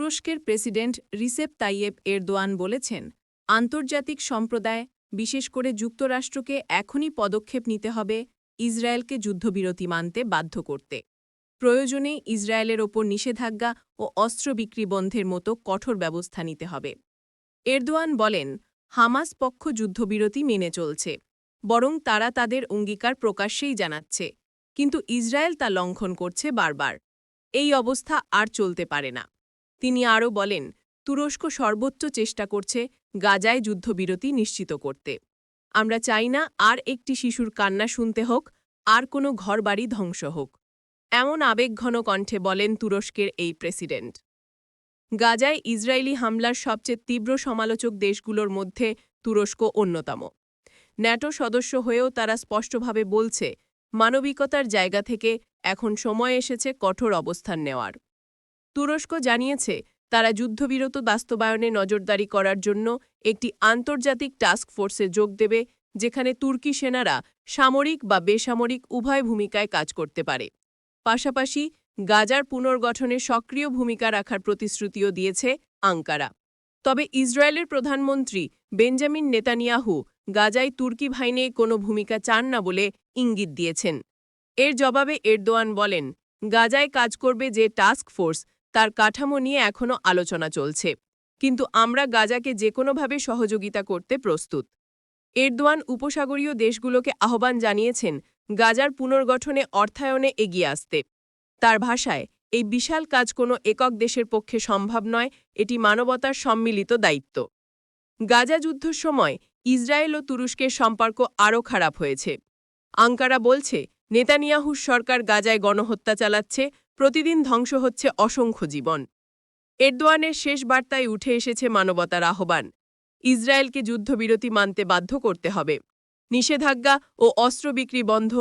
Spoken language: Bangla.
তুরস্কের প্রেসিডেন্ট রিসেপ তাইয়েপ এরদোয়ান বলেছেন, আন্তর্জাতিক সম্প্রদায়, বিশেষ করে যুক্তরাষ্ট্রকে এখনই পদক্ষেপ নিতে হবে ইসরায়েলকে যুদ্ধবিরতি মানতে বাধ্য করতে। প্রয়োজনে ইসরায়েলের ওপর নিষেধাজ্ঞা ও অস্ত্র বিক্রি বন্ধের মতো কঠোর ব্যবস্থা নিতে হবে। এরদোয়ান বলেন, হামাস পক্ষ যুদ্ধবিরতি মেনে চলছে, বরং তারা তাদের অঙ্গীকার প্রকাশ্যেই জানাচ্ছে, কিন্তু ইসরায়েল তা লঙ্ঘন করছে বারবার। এই অবস্থা আর চলতে পারে না। তিনি আরও বলেন, তুরস্ক সর্বোচ্চ চেষ্টা করছে গাজায় যুদ্ধবিরতি নিশ্চিত করতে। আমরা চাই না আর একটি শিশুর কান্না শুনতে হোক, আর কোনো ঘরবাড়ি ধ্বংস হোক। এমন আবেগঘন কণ্ঠে বলেন তুরস্কের এই প্রেসিডেন্ট। গাজায় ইসরায়েলি হামলার সবচেয়ে তীব্র সমালোচক দেশগুলোর মধ্যে তুরস্ক অন্যতম। ন্যাটো সদস্য হয়েও তারা স্পষ্টভাবে বলছে, মানবিকতার জায়গা থেকে এখন সময় এসেছে কঠোর অবস্থান নেওয়ার। তুরস্ক জানিয়েছে, তারা যুদ্ধবিরত বাস্তবায়নে নজরদারি করার জন্য একটি আন্তর্জাতিক টাস্ক ফোর্সে যোগ দেবে, যেখানে তুর্কি সেনারা সামরিক বা বেসামরিক উভয় ভূমিকায় কাজ করতে পারে। পাশাপাশি গাজার পুনর্গঠনে সক্রিয় ভূমিকা রাখার প্রতিশ্রুতিও দিয়েছে আঙ্কারা। তবে ইসরায়েলের প্রধানমন্ত্রী বেঞ্জামিন নেতানিয়াহু গাজায় তুর্কি বাহিনী কোনো ভূমিকা চান না বলে ইঙ্গিত দিয়েছেন। এর জবাবে এরদোয়ান বলেন, গাজায় কাজ করবে যে টাস্ক ফোর্স, তার কাঠামো নিয়ে এখনও আলোচনা চলছে, কিন্তু আমরা গাজাকে যেকোনোভাবে সহযোগিতা করতে প্রস্তুত। এরদোয়ান উপসাগরীয় দেশগুলোকে আহ্বান জানিয়েছেন গাজার পুনর্গঠনে অর্থায়নে এগিয়ে আসতে। তার ভাষায়, এই বিশাল কাজ কোনো একক দেশের পক্ষে সম্ভব নয়, এটি মানবতার সম্মিলিত দায়িত্ব। গাজা যুদ্ধের সময় ইসরায়েল ও তুরস্কের সম্পর্ক আরও খারাপ হয়েছে। আঙ্কারা বলছে, নেতানিয়াহুর সরকার গাজায় গণহত্যা চালাচ্ছে, প্রতিদিন ধ্বংস হচ্ছে অসংখ্য জীবন। এরদোয়ানের শেষ বার্তায় উঠে এসেছে মানবতার আহ্বান। ইসরায়েলকে যুদ্ধবিরতি মানতে বাধ্য করতে হবে। নিষেধাজ্ঞা ও অস্ত্র বিক্রি বন্ধ